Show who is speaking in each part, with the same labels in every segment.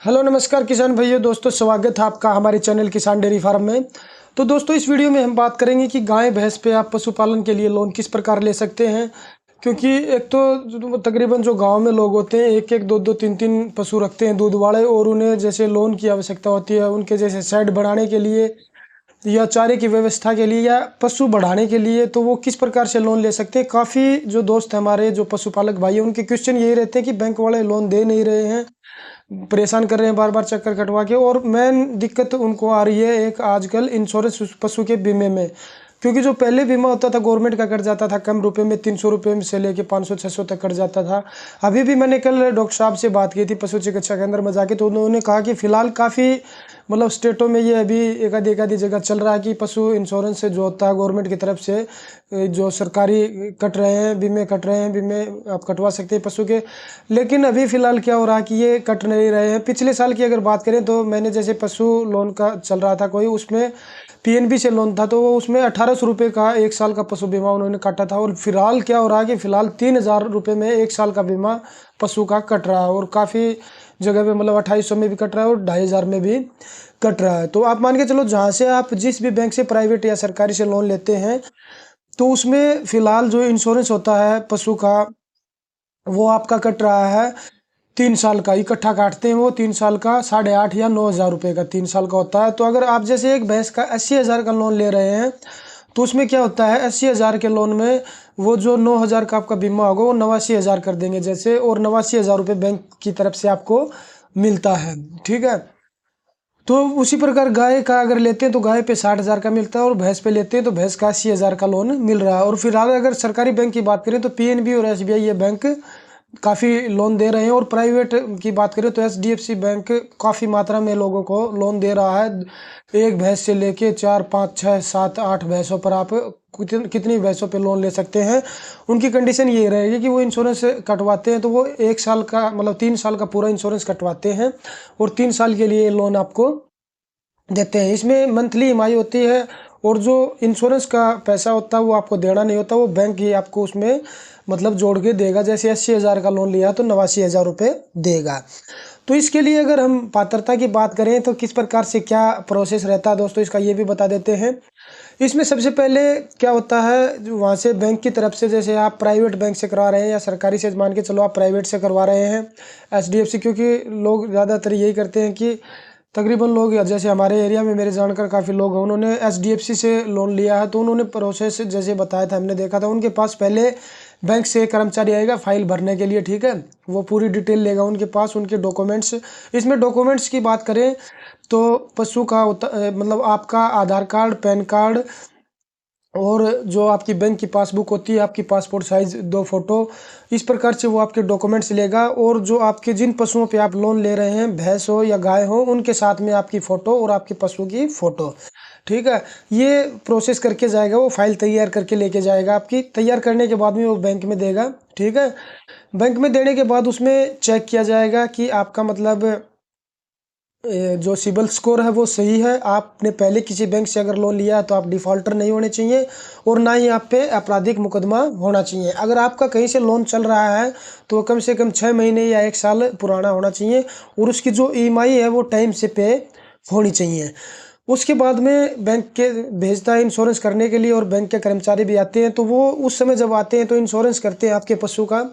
Speaker 1: Hello नमस्कार किसान भाइयों दोस्तों, स्वागत है आपका हमारे चैनल किसान डेयरी फार्म में। तो दोस्तों इस वीडियो में हम बात करेंगे कि गाय भैंस पे आप पशुपालन के लिए लोन किस प्रकार ले सकते हैं। क्योंकि एक तो तकरीबन जो गांव में लोग होते हैं एक एक दो दो तीन तीन पशु रखते हैं दूध वाले, और उन्हें जैसे लोन की आवश्यकता होती है उनके जैसे शेड बढ़ाने के लिए या चारे की व्यवस्था के लिए या पशु बढ़ाने के लिए, तो वो किस प्रकार से लोन ले सकते हैं। काफ़ी जो दोस्त हमारे जो पशुपालक भाई हैं उनके क्वेश्चन यही रहते हैं कि बैंक वाले लोन दे नहीं रहे हैं, परेशान कर रहे हैं बार बार चक्कर कटवा के। और मेन दिक्कत उनको आ रही है एक आजकल इंश्योरेंस पशु के बीमे में। क्योंकि जो पहले बीमा होता था गवर्नमेंट का कट जाता था कम रुपए में, 300 रुपये में से लेके 500-600 तक कट जाता था। अभी भी मैंने कल डॉक्टर साहब से बात की थी पशु चिकित्सा केंद्र में जाके, तो उन्होंने कहा कि फिलहाल काफ़ी मतलब स्टेटों में ये अभी एक आधी जगह चल रहा है कि पशु इंश्योरेंस से जो होता है गवर्नमेंट की तरफ से जो सरकारी कट रहे हैं बीमे, कट रहे हैं बीमे आप कटवा सकते हैं पशु के। लेकिन अभी फ़िलहाल क्या हो रहा है कि ये कट नहीं रहे हैं। पिछले साल की अगर बात करें तो मैंने जैसे पशु लोन का चल रहा था कोई, उसमें पीएनबी से लोन था, तो वो उसमें 1800 रुपये का एक साल का पशु बीमा उन्होंने काटा था। और फिलहाल क्या हो रहा है कि फ़िलहाल 3000 रुपये में एक साल का बीमा पशु का कट रहा है। और काफ़ी जगह पे मतलब 2800 में भी कट रहा है और 2500 में भी कट रहा है। तो आप मान के चलो जहाँ से आप जिस भी बैंक से प्राइवेट या सरकारी से लोन लेते हैं, तो उसमें फ़िलहाल जो इंश्योरेंस होता है पशु का वो आपका कट रहा है 3 साल का, इकट्ठा काटते हैं वो 3 साल का 8,500 या 9,000 रुपये का 3 साल का होता है। तो अगर आप जैसे एक भैंस का 80,000 का लोन ले रहे हैं, तो उसमें क्या होता है 80,000 के लोन में वो जो 9,000 का आपका बीमा होगा वो 89,000 कर देंगे जैसे, और 89,000 रुपये बैंक की तरफ से आपको मिलता है। ठीक है, तो उसी प्रकार गाय का अगर लेते हैं तो गाय पे 60,000 का मिलता है, और भैंस पे लेते हैं तो भैंस का 80,000 का लोन मिल रहा है। और फिलहाल अगर सरकारी बैंक की बात करें तो पीएनबी और एसबीआई ये बैंक काफ़ी लोन दे रहे हैं। और प्राइवेट की बात करें तो एचडीएफसी बैंक काफ़ी मात्रा में लोगों को लोन दे रहा है। एक भैंस से लेके 4, 5, 6, 7, 8 भैंसों पर आप कितनी भैंसों पे लोन ले सकते हैं। उनकी कंडीशन ये रहेगी कि वो इंश्योरेंस कटवाते हैं तो वो 1 साल का मतलब 3 साल का पूरा इंश्योरेंस कटवाते हैं और 3 साल के लिए लोन आपको देते हैं। इसमें मंथली ईएमआई होती है, और जो इंश्योरेंस का पैसा होता है वो आपको देना नहीं होता, वो बैंक ही आपको उसमें मतलब जोड़ के देगा। जैसे 80,000 का लोन लिया तो 89,000 रुपये देगा। तो इसके लिए अगर हम पात्रता की बात करें तो किस प्रकार से क्या प्रोसेस रहता है दोस्तों, इसका ये भी बता देते हैं। इसमें सबसे पहले क्या होता है वहाँ से बैंक की तरफ से, जैसे आप प्राइवेट बैंक से करवा रहे हैं या सरकारी से, मान के चलो आप प्राइवेट से करवा रहे हैं एचडीएफसी, क्योंकि लोग ज़्यादातर यही करते हैं कि तकरीबन लोग जैसे हमारे एरिया में मेरे जानकर काफ़ी लोग हैं उन्होंने एचडीएफसी से लोन लिया है। तो उन्होंने प्रोसेस जैसे बताया था, हमने देखा था उनके पास पहले बैंक से कर्मचारी आएगा फाइल भरने के लिए। ठीक है, वो पूरी डिटेल लेगा उनके पास, उनके डॉक्यूमेंट्स। इसमें डॉक्यूमेंट्स की बात करें तो पशु का मतलब आपका आधार कार्ड, पैन कार्ड, और जो आपकी बैंक की पासबुक होती है, आपकी पासपोर्ट साइज 2 फोटो, इस प्रकार से वो आपके डॉक्यूमेंट्स लेगा। और जो आपके जिन पशुओं पे आप लोन ले रहे हैं, भैंस हो या गाय हो, उनके साथ में आपकी फ़ोटो और आपके पशु की फ़ोटो। ठीक है, ये प्रोसेस करके जाएगा, वो फाइल तैयार करके लेके जाएगा आपकी। तैयार करने के बाद में वो बैंक में देगा। ठीक है, बैंक में देने के बाद उसमें चेक किया जाएगा कि आपका मतलब जो सिबिल स्कोर है वो सही है। आपने पहले किसी बैंक से अगर लोन लिया है तो आप डिफ़ॉल्टर नहीं होने चाहिए, और ना ही आप पे आपराधिक मुकदमा होना चाहिए। अगर आपका कहीं से लोन चल रहा है तो कम से कम 6 महीने या 1 साल पुराना होना चाहिए, और उसकी जो ईएमआई है वो टाइम से पे होनी चाहिए। उसके बाद में बैंक के भेजता है इंश्योरेंस करने के लिए, और बैंक के कर्मचारी भी आते हैं। तो वो उस समय जब आते हैं तो इंश्योरेंस करते हैं आपके पशु का।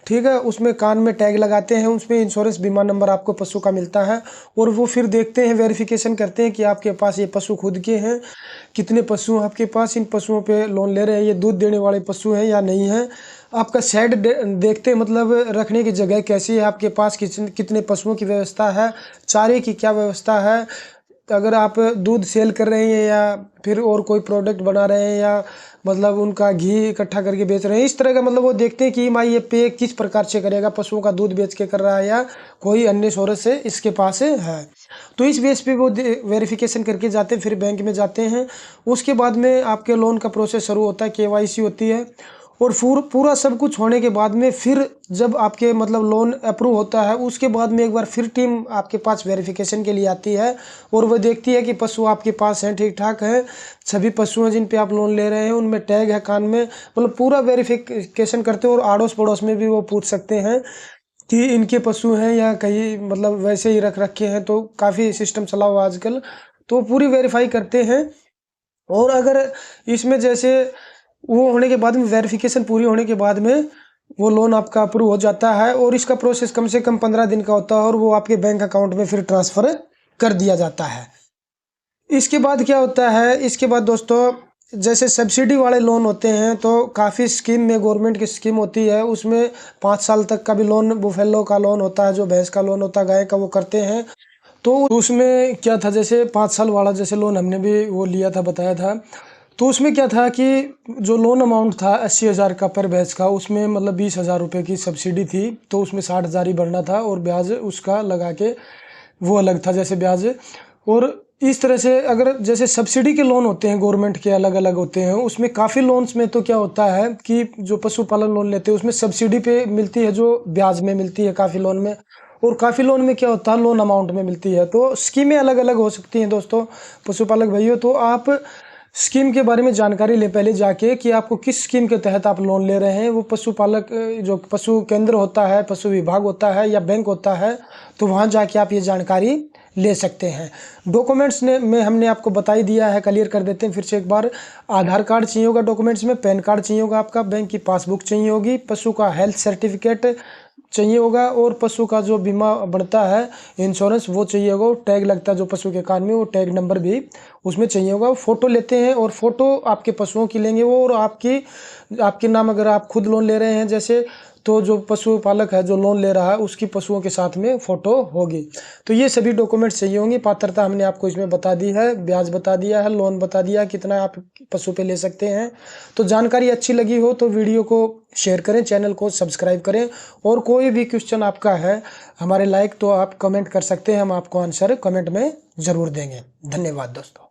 Speaker 1: ठीक है, उसमें कान में टैग लगाते हैं, उसमें इंश्योरेंस बीमा नंबर आपको पशु का मिलता है, और वो फिर देखते हैं, वेरिफिकेशन करते हैं कि आपके पास ये पशु खुद के हैं, कितने पशु हैं आपके पास, इन पशुओं पे लोन ले रहे हैं, ये दूध देने वाले पशु हैं या नहीं है। आपका शेड देखते हैं, मतलब रखने की जगह कैसी है आपके पास, कितने पशुओं की व्यवस्था है, चारे की क्या व्यवस्था है, अगर आप दूध सेल कर रहे हैं या फिर और कोई प्रोडक्ट बना रहे हैं, या मतलब उनका घी इकट्ठा करके बेच रहे हैं, इस तरह का मतलब वो देखते हैं कि ईएमआई ये पे किस प्रकार से करेगा, पशुओं का दूध बेच के कर रहा है या कोई अन्य सोर्स से इसके पास है। तो इस बेस पे वो वेरिफिकेशन करके जाते हैं, फिर बैंक में जाते हैं। उसके बाद में आपके लोन का प्रोसेस शुरू होता है, केवाईसी होती है, और पूरा सब कुछ होने के बाद में फिर जब आपके मतलब लोन अप्रूव होता है, उसके बाद में एक बार फिर टीम आपके पास वेरिफिकेशन के लिए आती है, और वो देखती है कि पशु आपके पास हैं, ठीक ठाक हैं, सभी पशु हैं जिन पे आप लोन ले रहे हैं, उनमें टैग है कान में, मतलब पूरा वेरिफिकेशन करते हैं। और आड़ोस पड़ोस में भी वो पूछ सकते हैं कि इनके पशु हैं या कहीं मतलब वैसे ही रख रखे हैं, तो काफ़ी सिस्टम चला हुआ आजकल, तो पूरी वेरीफाई करते हैं। और अगर इसमें जैसे वो होने के बाद में, वेरिफिकेशन पूरी होने के बाद में वो लोन आपका अप्रूव हो जाता है, और इसका प्रोसेस कम से कम 15 दिन का होता है, और वो आपके बैंक अकाउंट में फिर ट्रांसफ़र कर दिया जाता है। इसके बाद क्या होता है, इसके बाद दोस्तों जैसे सब्सिडी वाले लोन होते हैं, तो काफ़ी स्कीम में गवर्नमेंट की स्कीम होती है, उसमें 5 साल तक का भी लोन, बुफेलो का लोन होता है, जो भैंस का लोन होता है, गाय का, वो करते हैं। तो उसमें क्या था, जैसे 5 साल वाला जैसे लोन हमने भी वो लिया था, बताया था। तो उसमें क्या था कि जो लोन अमाउंट था 80,000 का पर भैंस का, उसमें मतलब 20,000 रुपये की सब्सिडी थी, तो उसमें 60,000 ही भरना था, और ब्याज उसका लगा के वो अलग था जैसे ब्याज। और इस तरह से अगर जैसे सब्सिडी के लोन होते हैं गवर्नमेंट के, अलग अलग होते हैं, उसमें काफ़ी लोन्स में तो क्या होता है कि जो पशुपालन लोन लेते हैं उसमें सब्सिडी पे मिलती है, जो ब्याज में मिलती है काफ़ी लोन में, और काफ़ी लोन में क्या होता है लोन अमाउंट में मिलती है। तो स्कीमें अलग अलग हो सकती हैं दोस्तों, पशुपालक भाइयों। तो आप स्कीम के बारे में जानकारी लें पहले जाके, कि आपको किस स्कीम के तहत आप लोन ले रहे हैं। वो पशुपालक जो पशु केंद्र होता है, पशु विभाग होता है, या बैंक होता है, तो वहाँ जाके आप ये जानकारी ले सकते हैं। डॉक्यूमेंट्स में हमने आपको बता ही दिया है, क्लियर कर देते हैं फिर से एक बार। आधार कार्ड चाहिए होगा डॉक्यूमेंट्स में, पैन कार्ड चाहिए होगा आपका, बैंक की पासबुक चाहिए होगी, पशु का हेल्थ सर्टिफिकेट चाहिए होगा, और पशु का जो बीमा बढ़ता है, इंश्योरेंस, वो चाहिए होगा। टैग लगता है जो पशु के कान में, वो टैग नंबर भी उसमें चाहिए होगा। फ़ोटो लेते हैं, और फ़ोटो आपके पशुओं की लेंगे वो, और आपके नाम अगर आप खुद लोन ले रहे हैं जैसे, तो जो पशुपालक है जो लोन ले रहा है उसकी पशुओं के साथ में फ़ोटो होगी। तो ये सभी डॉक्यूमेंट्स चाहिए होंगे। पात्रता हमने आपको इसमें बता दी है, ब्याज बता दिया है, लोन बता दिया कितना आप पशु पे ले सकते हैं। तो जानकारी अच्छी लगी हो तो वीडियो को शेयर करें, चैनल को सब्सक्राइब करें, और कोई भी क्वेश्चन आपका है हमारे लायक तो आप कमेंट कर सकते हैं, हम आपको आंसर कमेंट में ज़रूर देंगे। धन्यवाद दोस्तों।